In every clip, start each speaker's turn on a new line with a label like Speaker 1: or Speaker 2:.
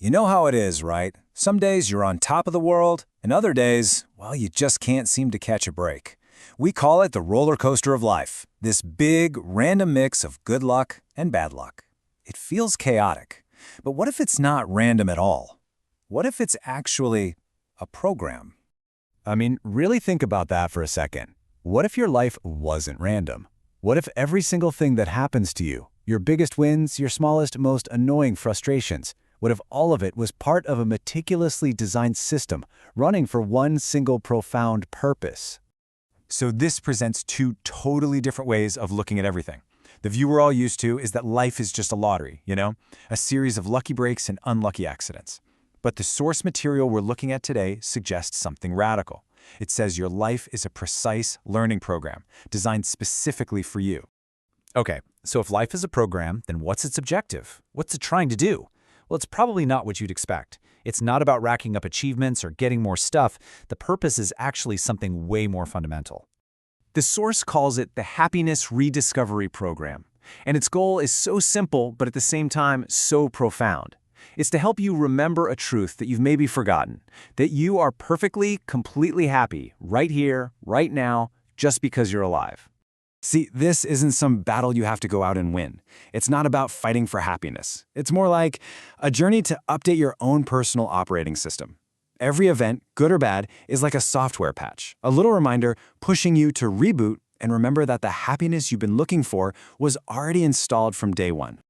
Speaker 1: You know how it is, right? Some days you're on top of the world, and other days, well, you just can't seem to catch a break. We call it the roller coaster of life, this big, random mix of good luck and bad luck. It feels chaotic, but what if it's not random at all? What if it's actually a program?
Speaker 2: I mean, really think about that for a second. What if your life wasn't random? What if every single thing that happens to you, your biggest wins, your smallest, most annoying frustrations, what if all of it was part of a meticulously designed system running for one single profound purpose?
Speaker 3: So this presents two totally different ways of looking at everything. The view we're all used to is that life is just a lottery, a series of lucky breaks and unlucky accidents. But the source material we're looking at today suggests something radical. It says your life is a precise learning program designed specifically for you.
Speaker 2: Okay, so if life is a program, then what's its objective? What's it trying to do? Well, it's probably not what you'd expect. It's not about racking up achievements or getting more stuff. The purpose is actually something way more fundamental.
Speaker 3: The source calls it the Happiness Rediscovery Program, and its goal is so simple but at the same time so profound. It's to help you remember a truth that you've maybe forgotten, that you are perfectly, completely happy right here, right now, just because you're alive. See, this isn't some battle you have to go out and win. It's not about fighting for happiness. It's more like a journey to update your own personal operating system. Every event, good or bad, is like a software patch, a little reminder pushing you to reboot and remember that the happiness you've been looking for was already installed from day one.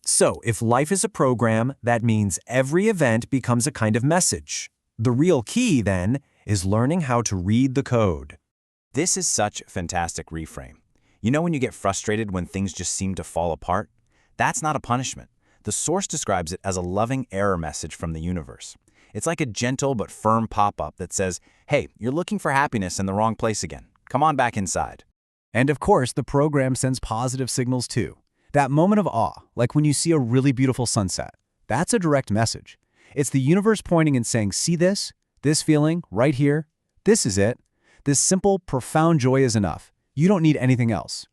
Speaker 3: So, if life is a program, that means every event becomes a kind of message. The real key, then, is learning how to read the code.
Speaker 4: This is such a fantastic reframe. You know when you get frustrated when things just seem to fall apart? That's not a punishment. The source describes it as a loving error message from the universe. It's like a gentle but firm pop-up that says, hey, you're looking for happiness in the wrong place again. Come on back inside.
Speaker 2: And of course, the program sends positive signals too. That moment of awe, like when you see a really beautiful sunset, that's a direct message. It's the universe pointing and saying, see this feeling right here, this is it. This simple, profound joy is enough. You don't need anything else.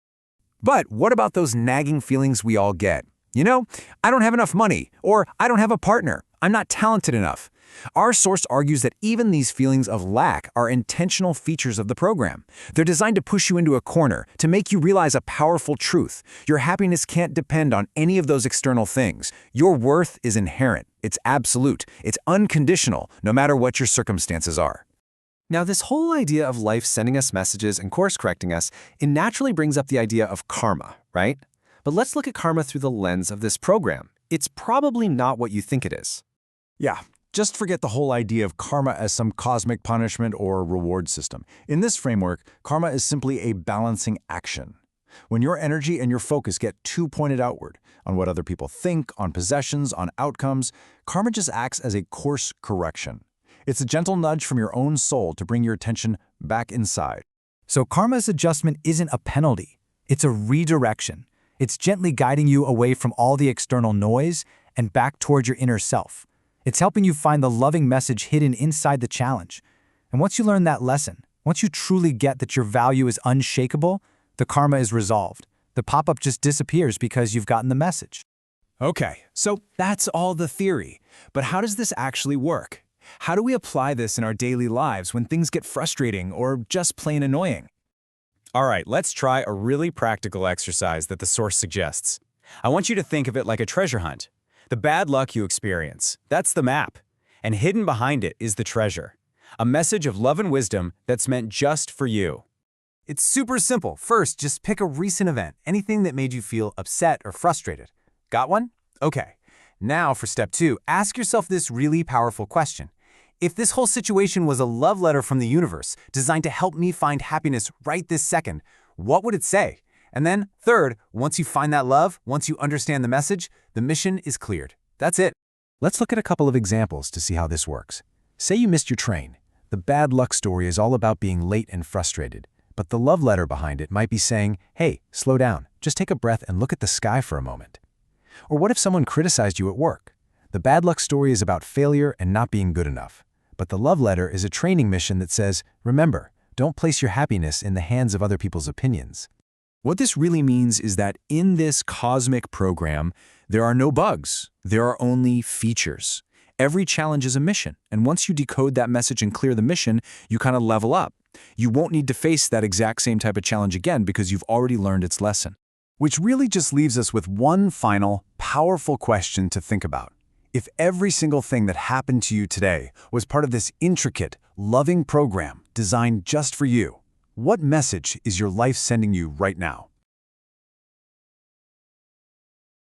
Speaker 3: But what about those nagging feelings we all get? I don't have enough money, or I don't have a partner, I'm not talented enough. Our source argues that even these feelings of lack are intentional features of the program. They're designed to push you into a corner, to make you realize a powerful truth. Your happiness can't depend on any of those external things. Your worth is inherent, it's absolute, it's unconditional, no matter what your circumstances are. Now, this whole idea of life sending us messages and course-correcting us, it naturally brings up the idea of karma, right? But let's look at karma through the lens of this program. It's probably not what you think it is.
Speaker 1: Yeah, just forget the whole idea of karma as some cosmic punishment or reward system. In this framework, karma is simply a balancing action. When your energy and your focus get too pointed outward, on what other people think, on possessions, on outcomes, karma just acts as a course correction. It's a gentle nudge from your own soul to bring your attention back inside.
Speaker 5: So karma's adjustment isn't a penalty. It's a redirection. It's gently guiding you away from all the external noise and back towards your inner self. It's helping you find the loving message hidden inside the challenge. And once you learn that lesson, once you truly get that your value is unshakable, the karma is resolved. The pop-up just disappears because you've gotten the message.
Speaker 3: Okay, so that's all the theory. But how does this actually work? How do we apply this in our daily lives when things get frustrating or just plain annoying? All right, let's try a really practical exercise that the source suggests. I want you to think of it like a treasure hunt. The bad luck you experience, that's the map. And hidden behind it is the treasure. A message of love and wisdom that's meant just for you. It's super simple. First, just pick a recent event, anything that made you feel upset or frustrated. Got one? Okay. Now for step 2, ask yourself this really powerful question. If this whole situation was a love letter from the universe designed to help me find happiness right this second, what would it say? And then, third, once you find that love, once you understand the message, the mission is cleared. That's it.
Speaker 1: Let's look at a couple of examples to see how this works. Say you missed your train. The bad luck story is all about being late and frustrated, but the love letter behind it might be saying, hey, slow down, just take a breath and look at the sky for a moment. Or what if someone criticized you at work? The bad luck story is about failure and not being good enough. But the love letter is a training mission that says, remember, don't place your happiness in the hands of other people's opinions. What this really means is that in this cosmic program, there are no bugs. There are only features.
Speaker 3: Every challenge is a mission, and once you decode that message and clear the mission, you kind of level up. You won't need to face that exact same type of challenge again because you've already learned its lesson.
Speaker 2: Which really just leaves us with one final, powerful question to think about. If every single thing that happened to you today was part of this intricate, loving program designed just for you, what message is your life sending you right now?